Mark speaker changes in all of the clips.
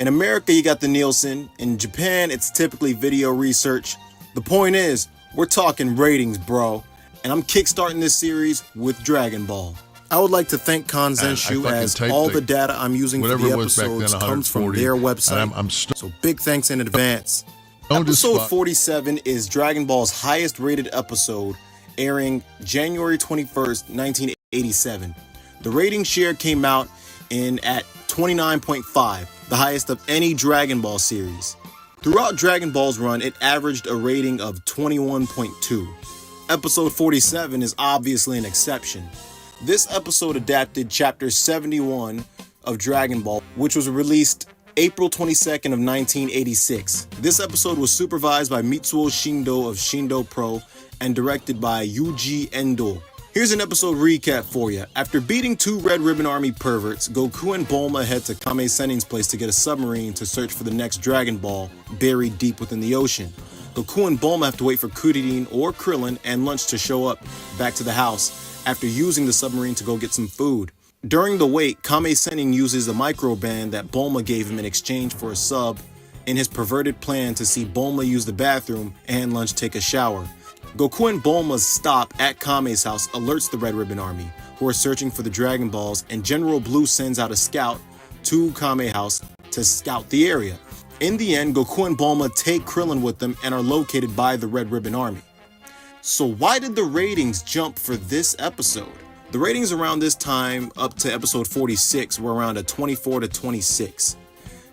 Speaker 1: In America, you got the Nielsen. In Japan, it's typically video research. The point is, we're talking ratings, bro. And I'm kickstarting this series with Dragon Ball. I would like to thank Kanzenshu as all the data I'm using for the episodes comes from their website. So big thanks in advance. Episode 47 is Dragon Ball's highest rated episode, airing January 21st, 1987. The rating share came out at 29.5, the highest of any Dragon Ball series. Throughout Dragon Ball's run, it averaged a rating of 21.2. Episode 47 is obviously an exception. This episode adapted Chapter 71 of Dragon Ball, which was released April 22nd of 1986. This episode was supervised by Mitsuo Shindo of Shindo Pro and directed by Yuji Endo. Here's an episode recap for you. After beating two Red Ribbon Army perverts, Goku and Bulma head to Kame Sennin's place to get a submarine to search for the next Dragon Ball buried deep within the ocean. Goku and Bulma have to wait for Kuririn or Krillin and Lunch to show up back to the house after using the submarine to go get some food. During the wait, Kame Sennin uses the microband that Bulma gave him in exchange for a sub in his perverted plan to see Bulma use the bathroom and Lunch take a shower. Goku and Bulma's stop at Kame's house alerts the Red Ribbon Army, who are searching for the Dragon Balls, and General Blue sends out a scout to Kame house to scout the area. In the end, Goku and Bulma take Krillin with them and are located by the Red Ribbon Army. So why did the ratings jump for this episode? The ratings around this time, up to episode 46, were around a 24 to 26.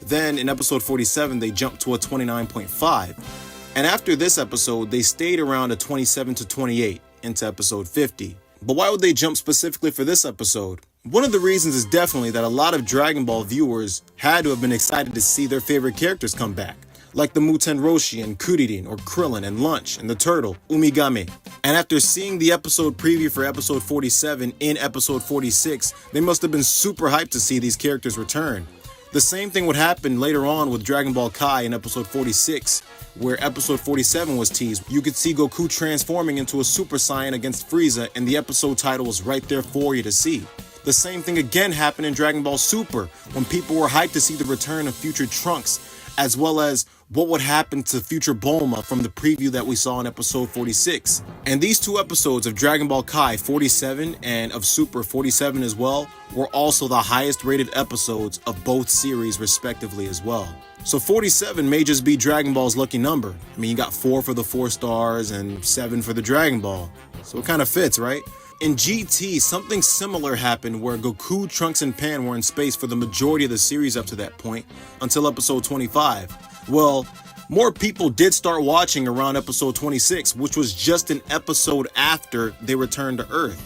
Speaker 1: Then in episode 47, they jumped to a 29.5. And after this episode, they stayed around a 27 to 28 into episode 50. But why would they jump specifically for this episode? One of the reasons is definitely that a lot of Dragon Ball viewers had to have been excited to see their favorite characters come back, like the Muten Roshi and Kuririn, or Krillin and Lunch and the Turtle, Umigame. And after seeing the episode preview for episode 47 in episode 46, they must have been super hyped to see these characters return. The same thing would happen later on with Dragon Ball Kai in episode 46, where episode 47 was teased. You could see Goku transforming into a Super Saiyan against Frieza, and the episode title was right there for you to see. The same thing again happened in Dragon Ball Super, when people were hyped to see the return of future Trunks, as well as what would happen to future Bulma from the preview that we saw in episode 46. And these two episodes of Dragon Ball Kai 47 and of Super 47 as well were also the highest rated episodes of both series respectively as well. So 47 may just be Dragon Ball's lucky number. I mean, you got 4 for the 4 stars and 7 for the Dragon Ball. So it kind of fits, right? In GT, something similar happened where Goku, Trunks, and Pan were in space for the majority of the series up to that point, until episode 25. Well, more people did start watching around episode 26, which was just an episode after they returned to Earth.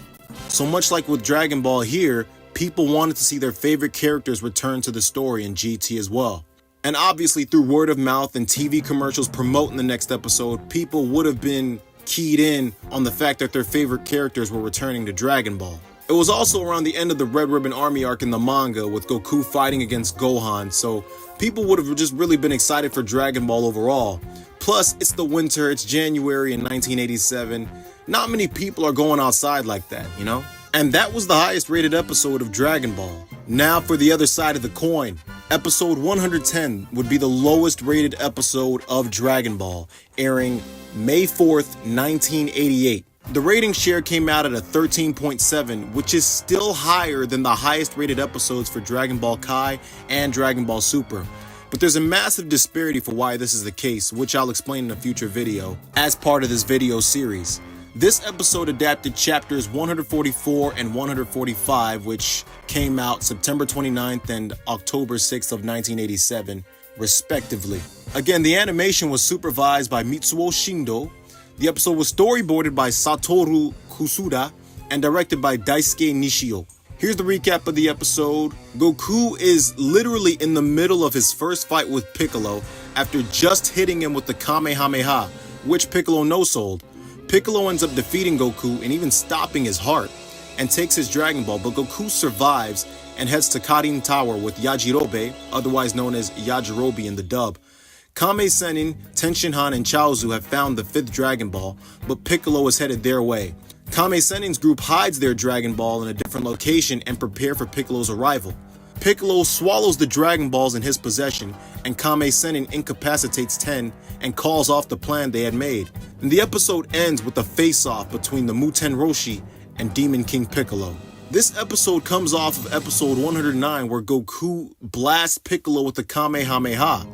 Speaker 1: So much like with Dragon Ball here, people wanted to see their favorite characters return to the story in GT as well. And obviously through word of mouth and TV commercials promoting the next episode, people would have been keyed in on the fact that their favorite characters were returning to Dragon Ball. It was also around the end of the Red Ribbon Army arc in the manga, with Goku fighting against Gohan, so people would have just really been excited for Dragon Ball overall. Plus, it's the winter, it's January in 1987. Not many people are going outside like that, you know? And that was the highest rated episode of Dragon Ball. Now for the other side of the coin. Episode 110 would be the lowest rated episode of Dragon Ball, airing May 4th, 1988. The rating share came out at a 13.7, which is still higher than the highest rated episodes for Dragon Ball Kai and Dragon Ball Super. But there's a massive disparity for why this is the case, which I'll explain in a future video as part of this video series. This episode adapted chapters 144 and 145, which came out September 29th and October 6th of 1987, respectively. Again, the animation was supervised by Mitsuo Shindo. The episode was storyboarded by Satoru Kusuda and directed by Daisuke Nishio. Here's the recap of the episode. Goku is literally in the middle of his first fight with Piccolo after just hitting him with the Kamehameha, which Piccolo no-sold. Piccolo ends up defeating Goku and even stopping his heart, and takes his Dragon Ball, but Goku survives and heads to Karin Tower with Yajirobe, otherwise known as Yajirobe in the dub. Kame Sennin, Tenshinhan, and Chaozu have found the 5th Dragon Ball, but Piccolo is headed their way. Kame Sennin's group hides their Dragon Ball in a different location and prepare for Piccolo's arrival. Piccolo swallows the Dragon Balls in his possession, and Kame Sennin incapacitates Ten and calls off the plan they had made. And the episode ends with a face-off between the Muten Roshi and Demon King Piccolo. This episode comes off of episode 109 where Goku blasts Piccolo with the Kamehameha.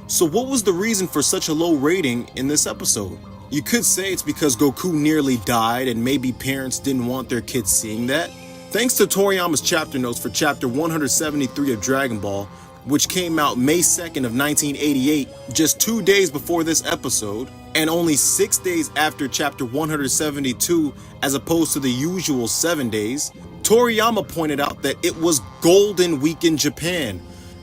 Speaker 1: So what was the reason for such a low rating in this episode? You could say it's because Goku nearly died and maybe parents didn't want their kids seeing that. Thanks to Toriyama's chapter notes for chapter 173 of Dragon Ball, which came out May 2nd of 1988, just 2 days before this episode, and only 6 days after chapter 172 as opposed to the usual 7 days, Toriyama pointed out that it was Golden Week in Japan.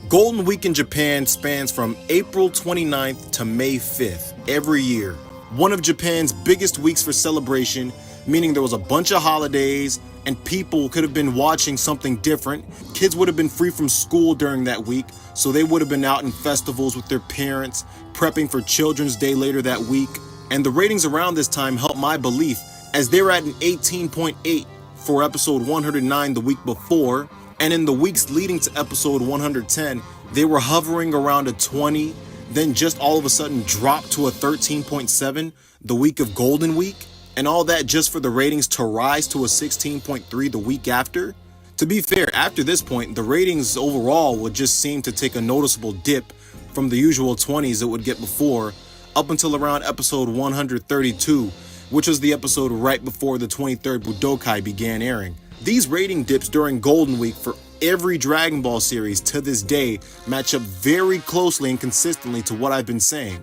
Speaker 1: Golden Week in Japan spans from April 29th to May 5th every year. One of Japan's biggest weeks for celebration, meaning there was a bunch of holidays and people could have been watching something different. Kids would have been free from school during that week, so they would have been out in festivals with their parents, prepping for Children's Day later that week. And the ratings around this time helped my belief, as they were at an 18.8 for episode 109 the week before, and in the weeks leading to episode 110, they were hovering around a 20, then just all of a sudden dropped to a 13.7 the week of Golden Week, and all that just for the ratings to rise to a 16.3 the week after. To be fair, after this point, the ratings overall would just seem to take a noticeable dip from the usual 20s it would get before, up until around episode 132, which was the episode right before the 23rd Budokai began airing. These rating dips during Golden Week for every Dragon Ball series to this day match up very closely and consistently to what I've been saying.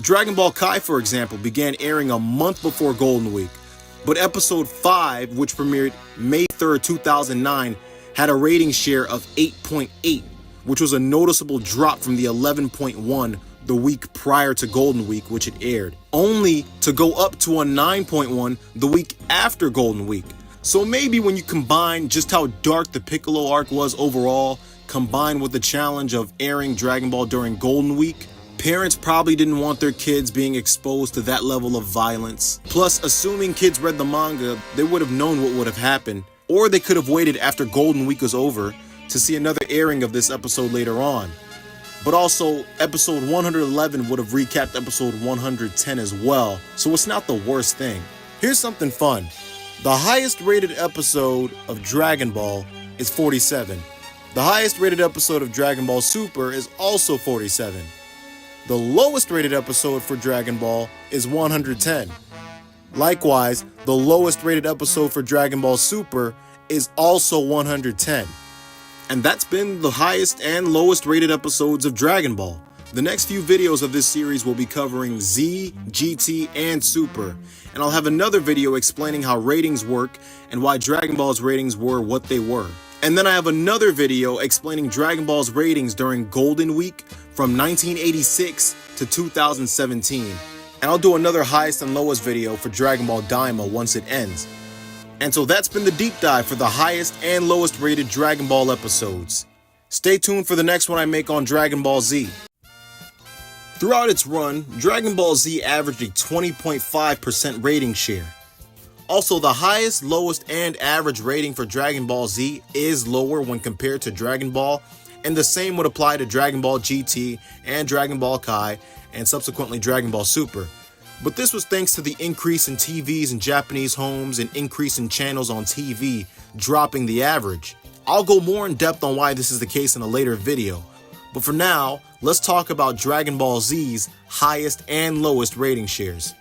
Speaker 1: Dragon Ball Kai, for example, began airing a month before Golden Week, but episode 5, which premiered May 3rd, 2009, had a rating share of 8.8, which was a noticeable drop from the 11.1 the week prior to Golden Week, which it aired, only to go up to a 9.1 the week after Golden Week. So maybe when you combine just how dark the Piccolo arc was overall, combined with the challenge of airing Dragon Ball during Golden Week, parents probably didn't want their kids being exposed to that level of violence. Plus, assuming kids read the manga, they would have known what would have happened, or they could have waited after Golden Week was over to see another airing of this episode later on. But also, episode 111 would have recapped episode 110 as well, so it's not the worst thing. Here's something fun. The highest rated episode of Dragon Ball is 47. The highest rated episode of Dragon Ball Super is also 47. The lowest rated episode for Dragon Ball is 110. Likewise, the lowest rated episode for Dragon Ball Super is also 110. And that's been the highest and lowest rated episodes of Dragon Ball. The next few videos of this series will be covering Z, GT, and Super, and I'll have another video explaining how ratings work and why Dragon Ball's ratings were what they were. And then I have another video explaining Dragon Ball's ratings during Golden Week from 1986 to 2017. And I'll do another highest and lowest video for Dragon Ball DAIMA once it ends. And so that's been the deep dive for the highest and lowest rated Dragon Ball episodes. Stay tuned for the next one I make on Dragon Ball Z. Throughout its run, Dragon Ball Z averaged a 20.5% rating share. Also, the highest, lowest, and average rating for Dragon Ball Z is lower when compared to Dragon Ball, and the same would apply to Dragon Ball GT and Dragon Ball Kai, and subsequently Dragon Ball Super. But this was thanks to the increase in TVs in Japanese homes and increase in channels on TV, dropping the average. I'll go more in depth on why this is the case in a later video. But for now, let's talk about Dragon Ball Z's highest and lowest rating shares.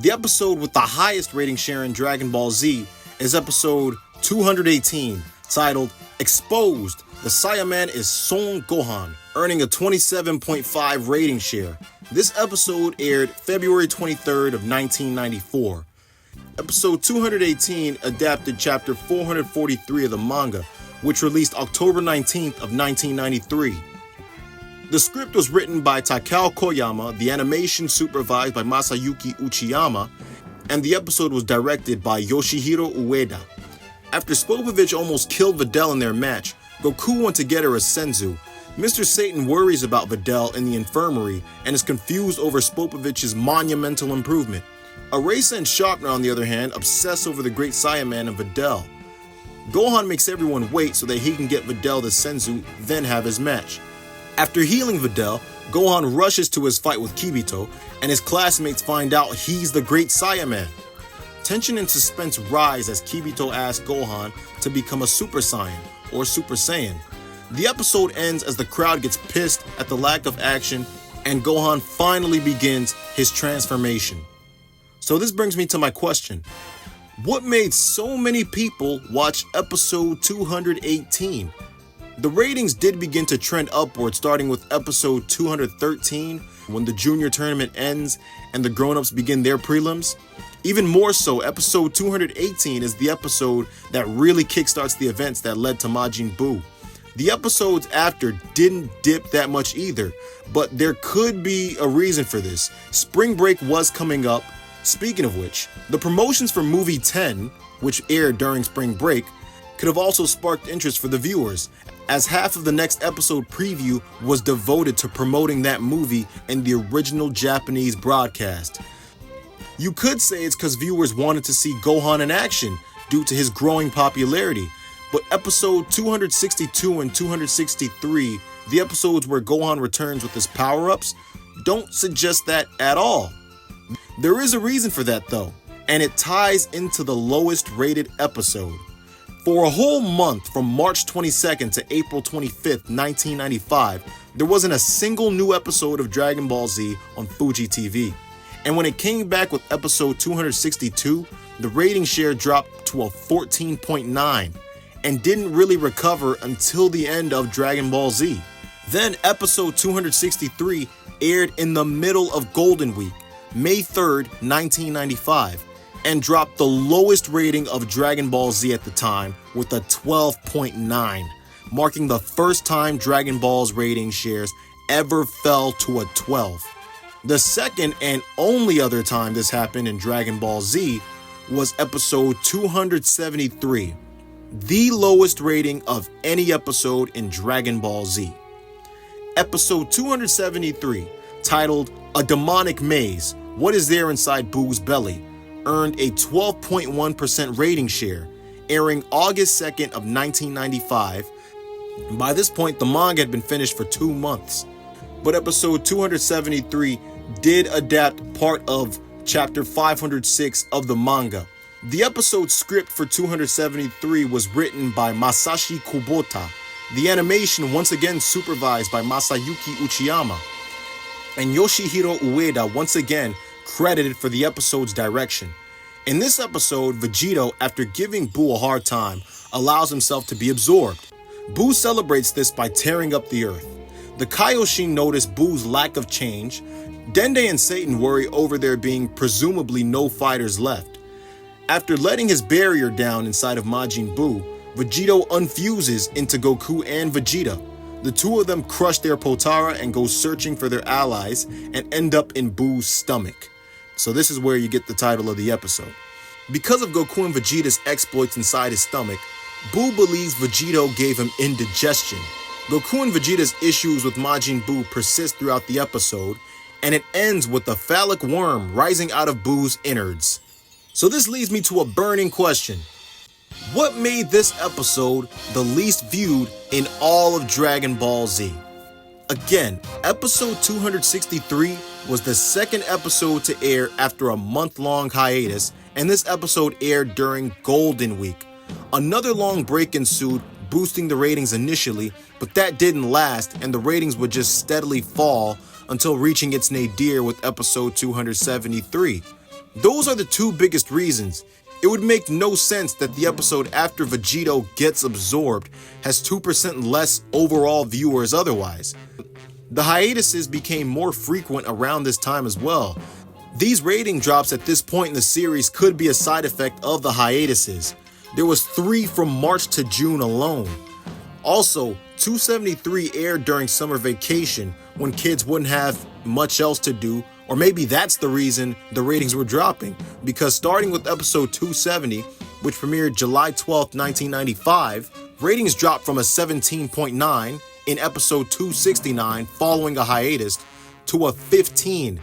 Speaker 1: The episode with the highest rating share in Dragon Ball Z is episode 218, titled Exposed, the Saiyaman is Son Gohan, earning a 27.5 rating share. This episode aired February 23rd of 1994. Episode 218 adapted chapter 443 of the manga, which released October 19th of 1993. The script was written by Takao Koyama, the animation supervised by Masayuki Uchiyama, and the episode was directed by Yoshihiro Ueda. After Spopovich almost killed Videl in their match, Goku went to get her a Senzu. Mr. Satan worries about Videl in the infirmary and is confused over Spopovich's monumental improvement. Arisa and Sharpner, on the other hand, obsess over the Great Saiyaman and Videl. Gohan makes everyone wait so that he can get Videl the Senzu, then have his match. After healing Videl, Gohan rushes to his fight with Kibito, and his classmates find out he's the Great Saiyaman. Tension and suspense rise as Kibito asks Gohan to become a Super Saiyan, or Super Saiyan. The episode ends as the crowd gets pissed at the lack of action, and Gohan finally begins his transformation. So this brings me to my question. What made so many people watch episode 218? The ratings did begin to trend upward, starting with episode 213 when the junior tournament ends and the grown-ups begin their prelims. Even more so, episode 218 is the episode that really kickstarts the events that led to Majin Buu. The episodes after didn't dip that much either, but there could be a reason for this. Spring break was coming up. Speaking of which, the promotions for movie 10, which aired during spring break, could have also sparked interest for the viewers, as half of the next episode preview was devoted to promoting that movie in the original Japanese broadcast. You could say it's because viewers wanted to see Gohan in action due to his growing popularity, but episode 262 and 263, the episodes where Gohan returns with his power-ups, don't suggest that at all. There is a reason for that though, and it ties into the lowest rated episode. For a whole month from March 22nd to April 25th, 1995, there wasn't a single new episode of Dragon Ball Z on Fuji TV. And when it came back with episode 262, the rating share dropped to a 14.9 and didn't really recover until the end of Dragon Ball Z. Then episode 263 aired in the middle of Golden Week, May 3rd, 1995, and dropped the lowest rating of Dragon Ball Z at the time with a 12.9, marking the first time Dragon Ball's rating shares ever fell to a 12. The second and only other time this happened in Dragon Ball Z was episode 273, the lowest rating of any episode in Dragon Ball Z. Episode 273, titled A Demonic Maze, What is There Inside Boo's Belly, earned a 12.1% rating share, airing August 2nd of 1995. By this point, the manga had been finished for 2 months. But episode 273 did adapt part of chapter 506 of the manga. The episode script for 273 was written by Masashi Kubota. The animation once again supervised by Masayuki Uchiyama. And Yoshihiro Ueda once again credited for the episode's direction. In this episode, Vegito, after giving Buu a hard time, allows himself to be absorbed. Buu celebrates this by tearing up the earth. The Kaioshin notice Buu's lack of change. Dende and Satan worry over there being presumably no fighters left. After letting his barrier down inside of Majin Buu, Vegito unfuses into Goku and Vegeta. The two of them crush their Potara and go searching for their allies and end up in Buu's stomach. So this is where you get the title of the episode. Because of Goku and Vegeta's exploits inside his stomach, Buu believes Vegito gave him indigestion. Goku and Vegeta's issues with Majin Buu persist throughout the episode, and it ends with a phallic worm rising out of Buu's innards. So this leads me to a burning question. What made this episode the least viewed in all of Dragon Ball Z? Again, episode 263 was the second episode to air after a month-long hiatus, and this episode aired during Golden Week. Another long break ensued, boosting the ratings initially, but that didn't last, and the ratings would just steadily fall until reaching its nadir with episode 273. Those are the two biggest reasons. It would make no sense that the episode after Vegito gets absorbed has 2% less overall viewers otherwise. The hiatuses became more frequent around this time as well. These rating drops at this point in the series could be a side effect of the hiatuses. There was 3 from March to June alone. Also, 273 aired during summer vacation when kids wouldn't have much else to do, or maybe that's the reason the ratings were dropping, because starting with episode 270, which premiered July 12, 1995, ratings dropped from a 17.9 in episode 269 following a hiatus to a 15.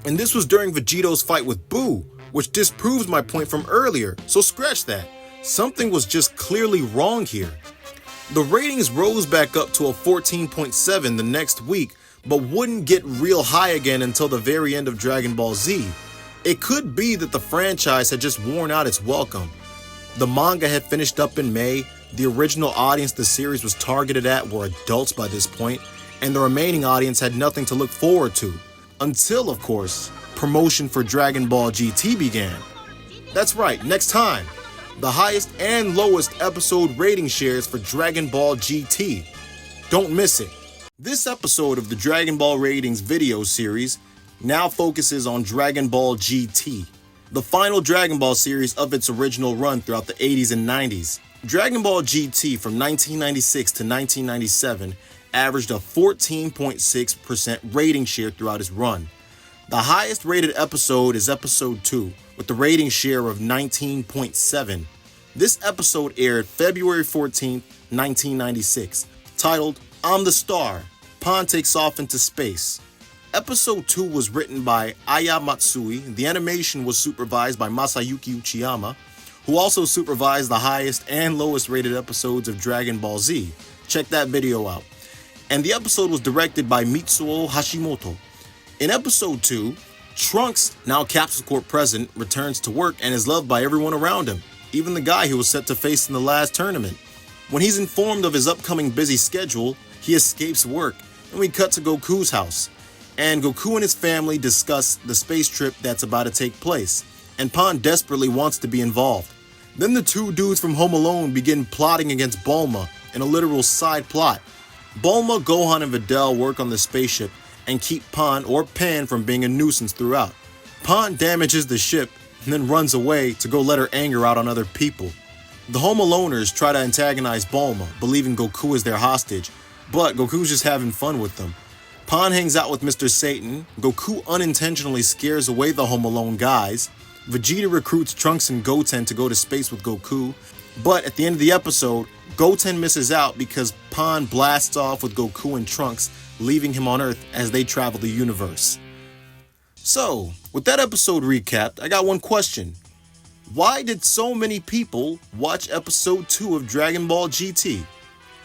Speaker 1: And this was during Vegito's fight with Buu, which disproves my point from earlier, so scratch that. Something was just clearly wrong here. The ratings rose back up to a 14.7 the next week, but wouldn't get real high again until the very end of Dragon Ball Z. It could be that the franchise had just worn out its welcome. The manga had finished up in May, the original audience the series was targeted at were adults by this point, and the remaining audience had nothing to look forward to. Until, of course, promotion for Dragon Ball GT began. That's right, next time, the highest and lowest episode rating shares for Dragon Ball GT. Don't miss it. This episode of the Dragon Ball Ratings video series now focuses on Dragon Ball GT, the final Dragon Ball series of its original run throughout the 80s and 90s. Dragon Ball GT from 1996 to 1997 averaged a 14.6% rating share throughout its run. The highest rated episode is episode 2, with the rating share of 19.7. This episode aired February 14, 1996, titled I'm the Star, Pan Takes Off into Space. Episode 2 was written by Aya Matsui, the animation was supervised by Masayuki Uchiyama, who also supervised the highest and lowest rated episodes of Dragon Ball Z. Check that video out. And the episode was directed by Mitsuo Hashimoto. In episode 2, Trunks, now Capsule Corp president, returns to work and is loved by everyone around him, even the guy he was set to face in the last tournament. When he's informed of his upcoming busy schedule, he escapes work, and we cut to Goku's house. And Goku and his family discuss the space trip that's about to take place, and Pan desperately wants to be involved. Then the two dudes from Home Alone begin plotting against Bulma in a literal side plot. Bulma, Gohan, and Videl work on the spaceship and keep Pan or Pan from being a nuisance throughout. Pan damages the ship and then runs away to go let her anger out on other people. The Home Aloners try to antagonize Bulma, believing Goku is their hostage, but Goku's just having fun with them. Pan hangs out with Mr. Satan, Goku unintentionally scares away the Home Alone guys, Vegeta recruits Trunks and Goten to go to space with Goku, but at the end of the episode, Goten misses out because Pan blasts off with Goku and Trunks, leaving him on Earth as they travel the universe. So, with that episode recapped, I got one question. Why did so many people watch episode 2 of Dragon Ball GT?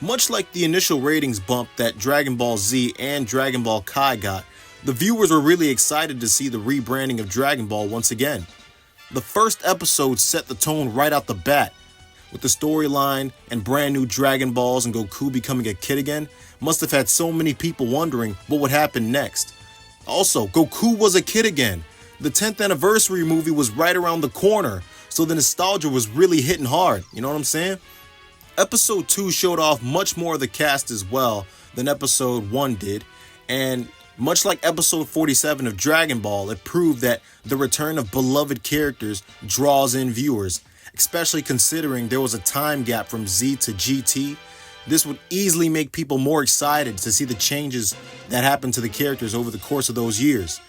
Speaker 1: Much like the initial ratings bump that Dragon Ball Z and Dragon Ball Kai got, the viewers were really excited to see the rebranding of Dragon Ball once again. The first episode set the tone right out the bat, with the storyline and brand new Dragon Balls and Goku becoming a kid again. Must have had so many people wondering what would happen next. Also, Goku was a kid again. The 10th anniversary movie was right around the corner, so the nostalgia was really hitting hard, you know what I'm saying? Episode 2 showed off much more of the cast as well than episode 1 did, and much like episode 47 of Dragon Ball, it proved that the return of beloved characters draws in viewers, especially considering there was a time gap from Z to GT. This would easily make people more excited to see the changes that happened to the characters over the course of those years.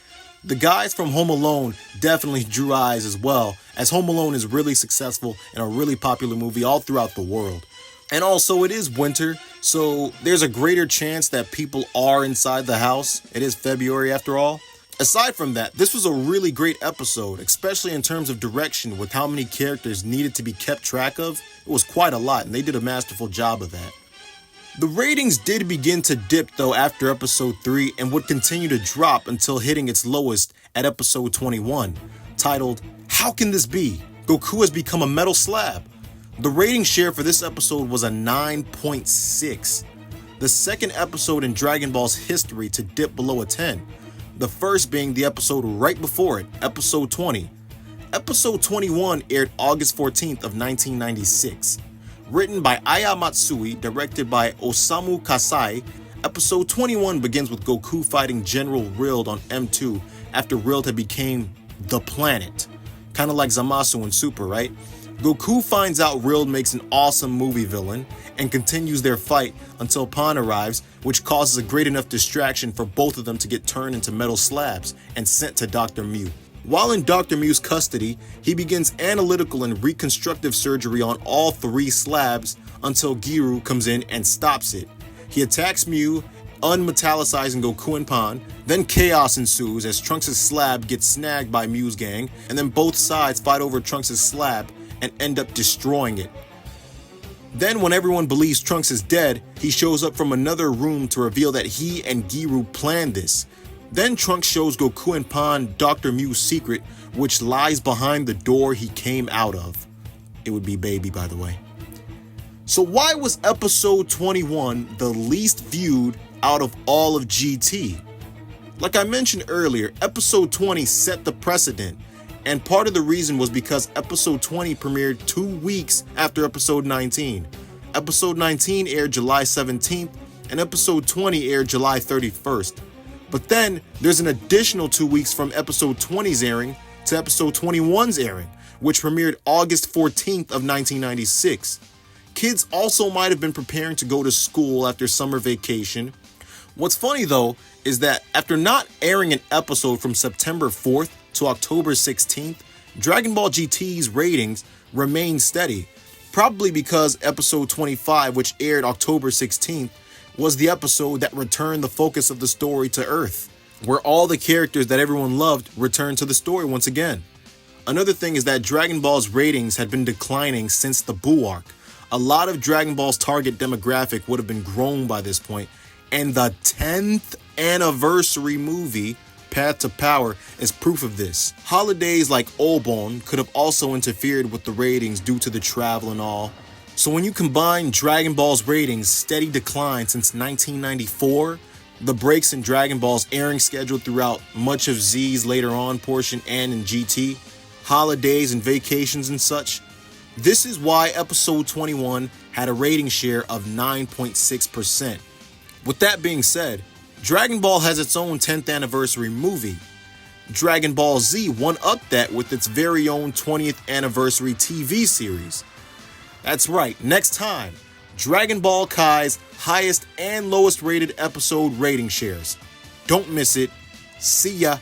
Speaker 1: The guys from Home Alone definitely drew eyes as well, as Home Alone is really successful and a really popular movie all throughout the world. And also, it is winter, so there's a greater chance that people are inside the house. It is February after all. Aside from that, this was a really great episode, especially in terms of direction with how many characters needed to be kept track of. It was quite a lot, and they did a masterful job of that. The ratings did begin to dip though after episode 3 and would continue to drop until hitting its lowest at episode 21, titled, How Can This Be? Goku Has Become a Metal Slab. The rating share for this episode was a 9.6, the second episode in Dragon Ball's history to dip below a 10, the first being the episode right before it, episode 20. Episode 21 aired August 14th of 1996. Written by Aya Matsui, directed by Osamu Kasai, episode 21 begins with Goku fighting General Rild on M2 after Rild had became the planet. Kind of like Zamasu in Super, right? Goku finds out Rild makes an awesome movie villain and continues their fight until Pan arrives, which causes a great enough distraction for both of them to get turned into metal slabs and sent to Dr. Mew. While in Dr. Mew's custody, he begins analytical and reconstructive surgery on all 3 slabs until Giru comes in and stops it. He attacks Mew, unmetallicizing Goku and Pan, then chaos ensues as Trunks' slab gets snagged by Mew's gang, and then both sides fight over Trunks' slab and end up destroying it. Then when everyone believes Trunks is dead, he shows up from another room to reveal that he and Giru planned this. Then Trunks shows Goku and Pan Dr. Mu's secret, which lies behind the door he came out of. It would be Baby, by the way. So why was episode 21 the least viewed out of all of GT? Like I mentioned earlier, episode 20 set the precedent, and part of the reason was because episode 20 premiered 2 weeks after episode 19. Episode 19 aired July 17th, and episode 20 aired July 31st. But then there's an additional 2 weeks from episode 20's airing to episode 21's airing, which premiered August 14th of 1996. Kids also might have been preparing to go to school after summer vacation. What's funny though is that after not airing an episode from September 4th to October 16th, Dragon Ball GT's ratings remained steady, probably because episode 25, which aired October 16th, was the episode that returned the focus of the story to Earth, where all the characters that everyone loved returned to the story once again. Another thing is that Dragon Ball's ratings had been declining since the Buu arc. A lot of Dragon Ball's target demographic would have been grown by this point, and the 10th anniversary movie, Path to Power, is proof of this. Holidays like Obon could have also interfered with the ratings due to the travel and all. So when you combine Dragon Ball's ratings steady decline since 1994, the breaks in Dragon Ball's airing schedule throughout much of Z's later on portion and in GT, holidays and vacations and such, this is why episode 21 had a rating share of 9.6%. With that being said, Dragon Ball has its own 10th anniversary movie. Dragon Ball Z one-upped that with its very own 20th anniversary TV series. That's right, next time, Dragon Ball Kai's highest and lowest rated episode rating shares. Don't miss it. See ya.